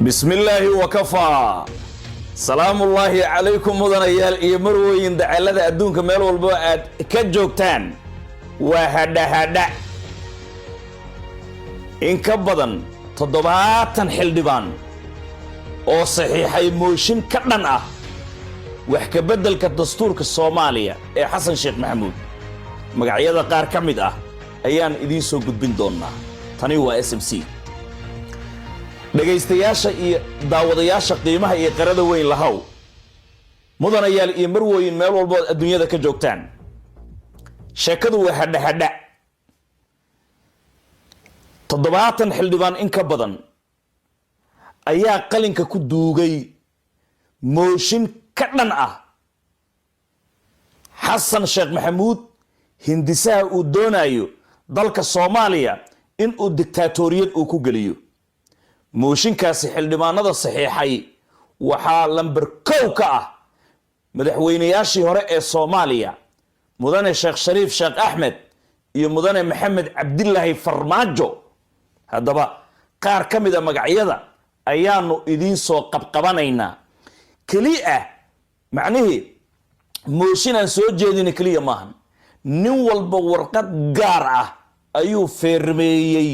بسم الله وكفى سلام الله عليكم مدنيال iyo marweyn dacalada adduunka meel walba aad ka joogtaan waa hada in ka badan 70 xildhibaan oo saxiixay mooshin ka dhan ah wax ka bedelka dastuurka Soomaaliya ee Xasan Sheekh Maxamuud magacyada qaar ka mid ah ayaan idin soo gudbin doonaa tani waa SMC dhagaystayaasha iyo daawadayaasha qiimaha iyo qarada weyn lahaw mudanayaal iyo marweyn meel walba adduunyada ka joogtaan sheekadu waa hada 70 xildhibaan in ka badan ayaa qalinka ku duugay mooshin ka dhan ah Xasan Sheekh Maxamuud hindisaha uu doonayo dalka Soomaaliya in uu diktatoriyad uu ku galiyo mooshinkaasi xildhibaanada saxiixay waxaa lambar 1 ka ah madaxweynayaashii hore ee Soomaaliya mudane Sheekh Shariif Sheekh Ahmed iyo mudane Maxamed Cabdillaahi Farmaajo hadaba qaar ka mid ah magacyada ayaanu idin soo qabqabanaynaa kaliya macnaheedu mooshin aan soo jeedin kaliya maahan nin walba warqad gaar ah ayuu feermeeyay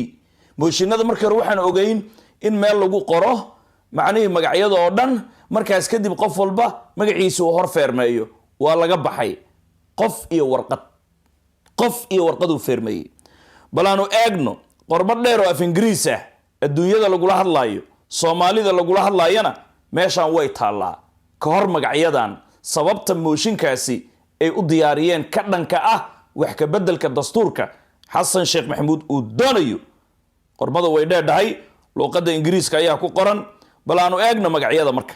mooshinada markii hore waxaan ogeyn in meel lagu qoro macnaheedu magacyada oo dhan markaas kadib qof walba magaciisa uu hor feermeeyo waa laga baxay qof iyo warqad uu feermeeyay balaanu eegno qorba dheer oo af Ingiriis ah adduunyada lagu la hadlayo Soomaalida lagu la hadlayana meeshan way taalaa ka hor magacyadan sababta mooshinkaasi ay u diyaariyeen ka dhanka ah wax ka bedelka dastuurka Xasan Sheekh Maxamuud uu doonayo qormada way dheedhahay luqadda Ingiriiska ayaa ku qoran balaanu eegno magacyada marka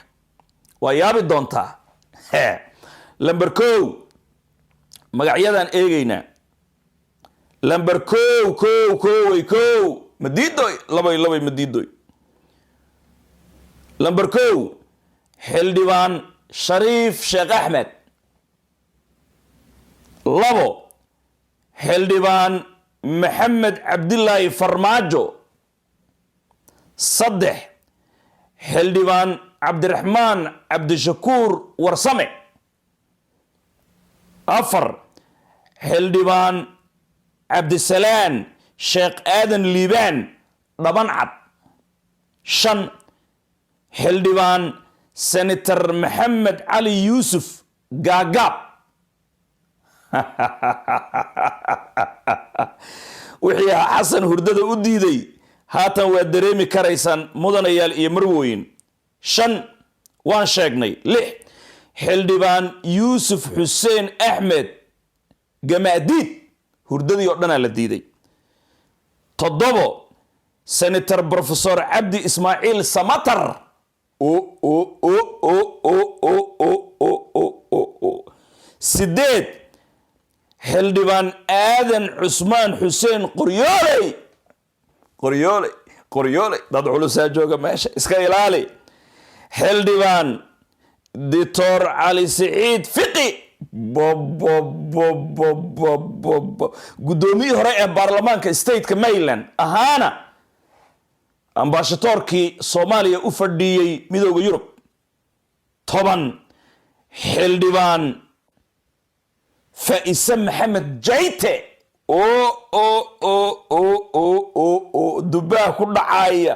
waa yaabi doontaa lambar 1 magacyadan eegayna lambar 1 madiidoy labay madiidoy lambar 1 xildhibaan Shariif Sheekh Ahmed 2 xildhibaan Maxamed Cabdillaahi Farmaajo 3 xildhibaan Cabdiraxmaan Cabdishakuur Warsame 4 xildhibaan Cabdisalaan Sheekh Aadan Liibaan Dhabancad 5 xildhibaan Senator Maxamed Cali Yuusuf Gaagaab wixii Xasan hurdada u diiday haatan waa dareemi karaysan mudanayaal iyo marweyn 5 waan sheegnay 6 xildhibaan Yuusuf Xuseen Ahmed Gamaadiid hurdadii oo dhan la diiday 7 Senator Professor Cabdi Ismaaciil Samatar sideed xildhibaan Aadan Cusmaan Xuseen Qoryooley dad culusaa jooga meesha iska ilaali xildhibaan Dr. Ali Saciid Fiqi gudoomiye hore ee baarlamaanka stateka Maryland ahaana ambassadorkii Soomaaliya u fadhiyay midowga Yurub 10 xildhibaan Faisa Maxamed Jayte dubaa ku dhacaya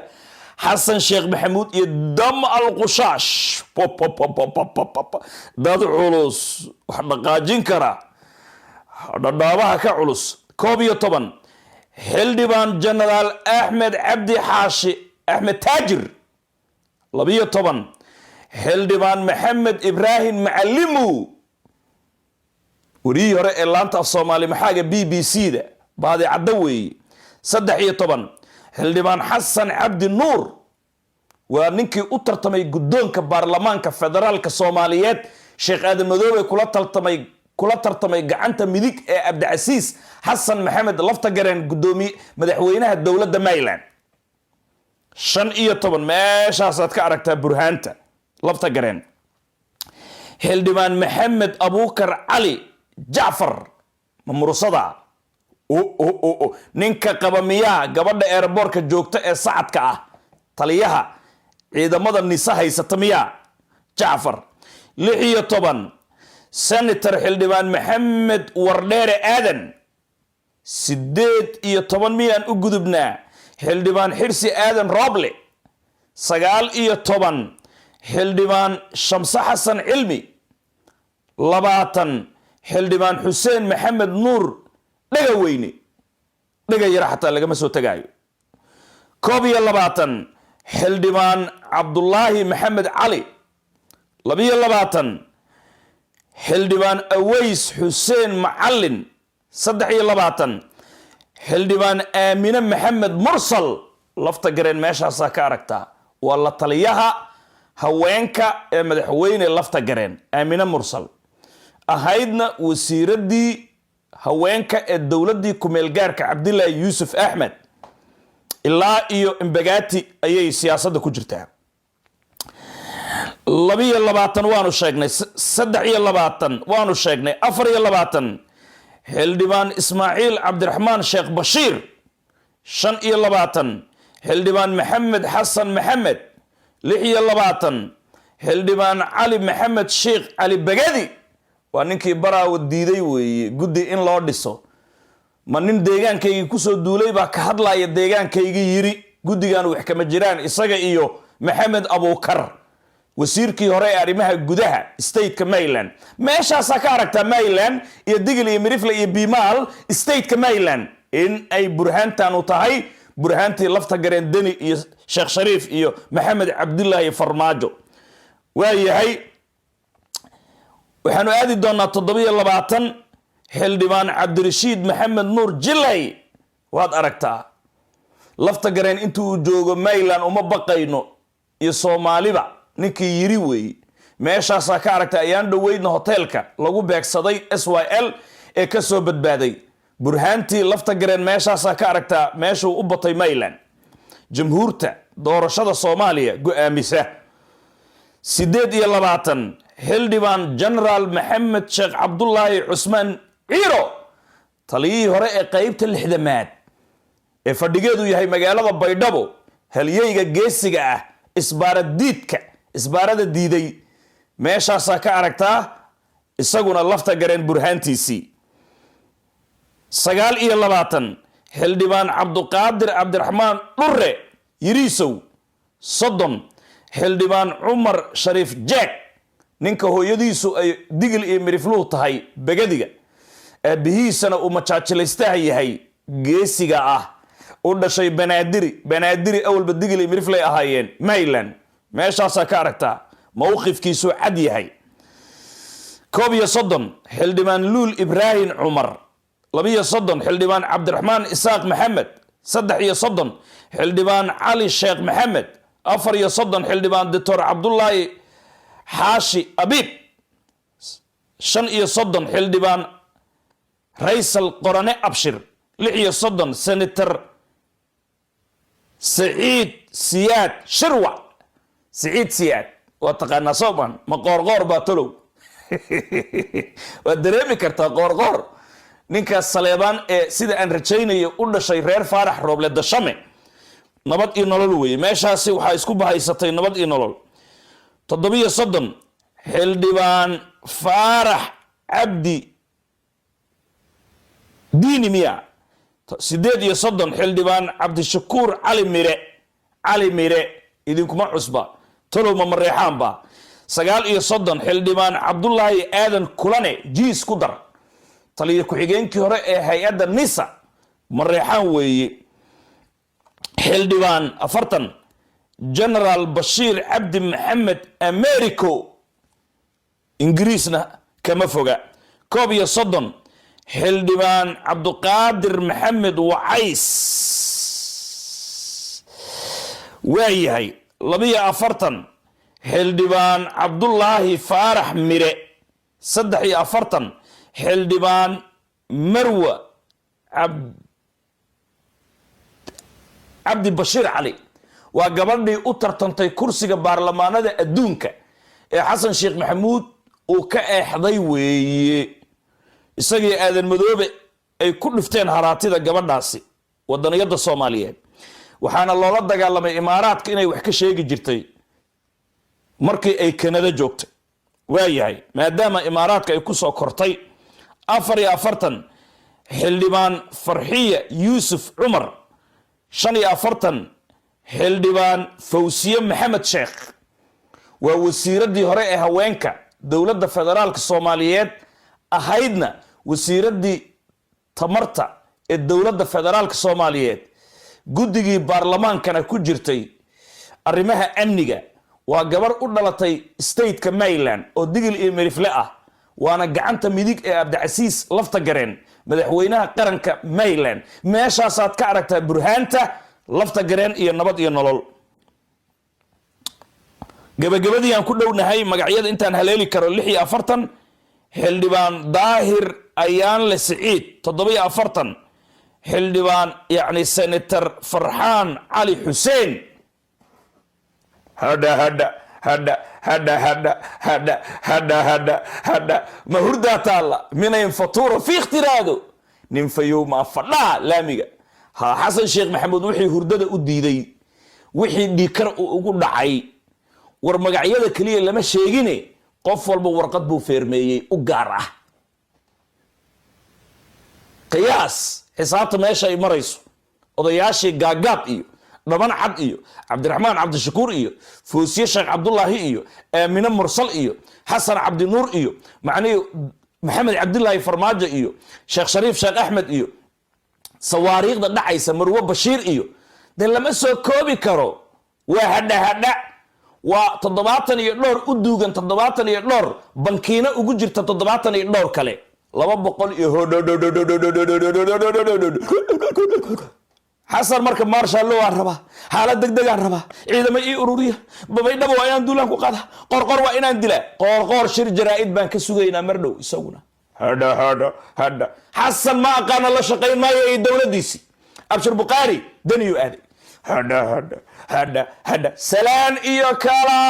Xasan Sheekh Maxamuud iyo dam al-Qushash dad culus wax dhaqaajin kara dhadhaabaha ka culus 11 xildhibaan Generaal Ahmed Cabdi Xaashi Ahmed Taajir 12 xildhibaan Maxamed Ibraahim Macallimu wariyii hore ee laanta af Soomaali maxaaga BBC-da baadi cadda weeye 13 xildhibaan Xasan Cabdi Nuur waa ninkii u tartamay guddoonka baarlamaanka federaalka Soomaaliyeed Sheekh Aadan Madoobe kula tartamay gacanta midig ee Abdicasiis Xasan Maxamed Laftagareen gudoomiye madaxweynaha dawladda Maryland 15 meeshaas aad ka aragtaa burhaanta Laftagareen xildhibaan Maxamed Abuukar Cali Jaafar mamurusada ninka qaba miyaa gabadha airportka joogta ee sacadka ah taliyaha ciidamada nisa haysata miyaa jacfar 16 senator xildhibaan maxamed wardheere aadan 18 miyaan u gudubnaa xildhibaan xirsi aadan roble 19 xildhibaan shamse xasan cilmi 20 xildhibaan xuseen maxamed nuur dhaga weyne dhaga yara xataa lagama soo tagaayo 21 xildhibaan cabdullaahi maxamed cali 22 xildhibaan aways xuseen macallin 23 xildhibaan aamine maxamed mursal lafta gareen meeshaasaa ka aragtaa waa la taliyaha haweenka ee madaxweyne lafta gareen aamine mursal ahaydna wasiiradii haweenka ee dowladii kumeel gaarka cabdilaahi yuusuf axmed ilaa iyo imbagaati ayay siyaasadda ku jirtaa 22 waanu sheegnay 23 waanu sheegnay 24 xildhibaan ismaaciil cabdiraxmaan sheekh bashiir 25 xildhibaan maxamed xasan maxamed 26 xildhibaan cali maxamed sheekh cali bagadi waa ninkii baraawo diiday weeye guddi in loo dhiso ma nin deegaankaygii kusoo duulay baa ka hadlaya deegaankaygii yiri guddigan wax kama jiraan isaga iyo maxamed abuukar wasiirkii hore ee arrimaha gudaha stateka Maryland meeshaasaa ka aragtaa Maryland iyo digil iyo mirifle iyo bimaal stateka Maryland in ay burhaantan u tahay burhaantii lafta gareen deni iyo sheekh shariif iyo maxamed cabdullaahi farmaajo waayahay waxaanu aadi doonaa 27 xildhibaan cabdirashiid maxamed nuur jilay waad aragtaa lafta gareen intuu joogo Maryland uma baqayno iyo Soomaaliba ninkii yiri weey meeshaasaa ka aragtaa ayaan dhaweydna hoteelka lagu beegsaday SYL ee ka soo badbaaday burhaantii lafta gareen meeshaasaa ka aragtaa meeshuu u batay Maryland jamhuurta doorashada Soomaaliya go'aamisa 28 xildhibaan generaal maxamed sheekh cabdullaahi cusmaan ciiro taliyihii hore ee qaybta 6aad ee fadhigeedu yahay magaalada baydhabo halyeyga geesiga ah isbaarada diiday meeshaasaa ka aragtaa isaguna lafta gareen burhaantiisii 29 xildhibaan cabduqaadir cabdiraxmaan dhurre yiriisow 30 xildhibaan cumar shariif jeeg ninka hooyadiisu ay digil iyo mirifluhu tahay bagadiga aabihiisana uu majaajilaystaha yahay geesiga ah u dhashay banaadiri awalba digil iyo miriflay ahaayeen Maryland meeshaasaa ka aragtaa mowqifkiisu cad yahay 31 xildhibaan luul ibraahim cumar 32 xildhibaan cabdiraxmaan isaaq maxamed 33 xildhibaan cali sheekh maxamed 34 xildhibaan doctor cabdullaahi xaashi abiib 35 xildhibaan raysal qorane abshir 36 senator saciid siyaad shirwac saciid siyaad waa taqaanaa sooman ma qoorqoor baa talow waa dareemi kartaa qoorqoor ninkaas saleebaan ee sida aan rajaynayo u dhashay reer faarax rooble dashame nabad iyo nolol weeye meeshaasi waxaa isku bahaysatay nabad iyo nolol 37 xildhibaan faarax cabdi diini miya 38 xildhibaan cabdishakuur cali mire idinkuma cusba talow ma mareexaanba 39 xildhibaan cabdullaahi aadan kulane jiis ku dar taliya ku-xigeenkii hore ee hay-adda nisa mareexaan weeye xildhibaan 40 generaal bashiir cabdi maxamed americo ingiriisna kama foga 31 xildhibaan cabduqaadir maxamed wacays waayahay 42 xildhibaan cabdullaahi faarax mire 43 xildhibaan marwa cabdi bashiir cali waa gabadhii u tartantay kursiga baarlamaanada adduunka ee xasan sheekh maxamuud uu ka eexday weeye isagii aadan madoobe ay ku dhifteen haraatida gabadhaasi wadaniyada Soomaaliyeed waxaana loola dagaalamay imaaraadka inay wax ka sheegi jirtay markii ay Canada joogtay waayahay maadaama imaaraadka ay ku soo kortay 44 xildhibaan Farxiya Yusuf Umar 45 xildhibaan Fawsiye Maxamed Sheekh waa wasiiradii hore ee haweenka dawladda federaalka Soomaaliyeed ahaydna wasiiradii tamarta ee dawladda federaalka Soomaaliyeed guddigii baarlamaankana ku jirtay arrimaha amniga waa gabar u dhalatay state-ka Maryland oo digil iyo mirifle ah waana gacanta midig ee Abdicasiis lafta gareen madaxweynaha qaranka Maryland meeshaas aad ka aragtaa burhaanta lafta gareen iyo nabad iyo nolol gabagabadii aan ku dhownahay magacyada intaan haleeli karo 46 xildhibaan Daahir Ayaan Le Saciid 47 xildhibaan yani senator Farxaan Ali Xuseen هذا ما هردا تالا من فاتورة في اختراده ننفيو ما فلا لاميغا ها حسن شيخ محمود وحي هردada u diiday wixii dhikar ugu dhacay war magacyada kaliya lama sheegine qof walba warqad buu feermeeyay u gaar ah qiyaas xisaabta meesha ay marayso odayaashii gaagaab iyo dhaban cad iyo Cabdiraxmaan Cabdishakuur iyo Fawsiye Sheekh Cabdullaahi iyo Aamina Mursal iyo Xasan Cabdi Nuur iyo macnii Maxamed Cabdullaahi Farmaajo iyo Sheekh Shariif Sheekh Axmed iyo sawaariiqda dhacaysa Marwo Bashiir iyo de lama soo koobi karo waa hadha waa 70 iyo dhowr u duugan 70 iyo dhowr bankiina ugu jirta 70 iyo dhowr kale 200 iyo حسن مركب مارشال لو ربا حالة دغدغ ربا ciidama ii ururiya babay dhabo waa inaan duulaan ku qaada qorqor waa inaan dila qorqor shir jaraa'id baan ka sugaynaa mar dhow isaguna hada حسن ما aqaan la shaqeyn maayo ee dawladiisi abshir buqaari daniyo aadi hada salaan iyo kala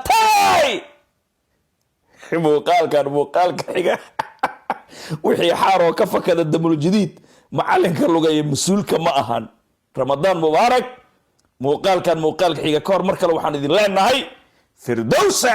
tay muuqaalka xiga wixii xaaroo ka fakada damul jadiid macalinka lugaya masuulka ma ahan Ramadan Mubaarak muuqaalka xiga ka hor mar kale waxaan idin leenahay firdawsa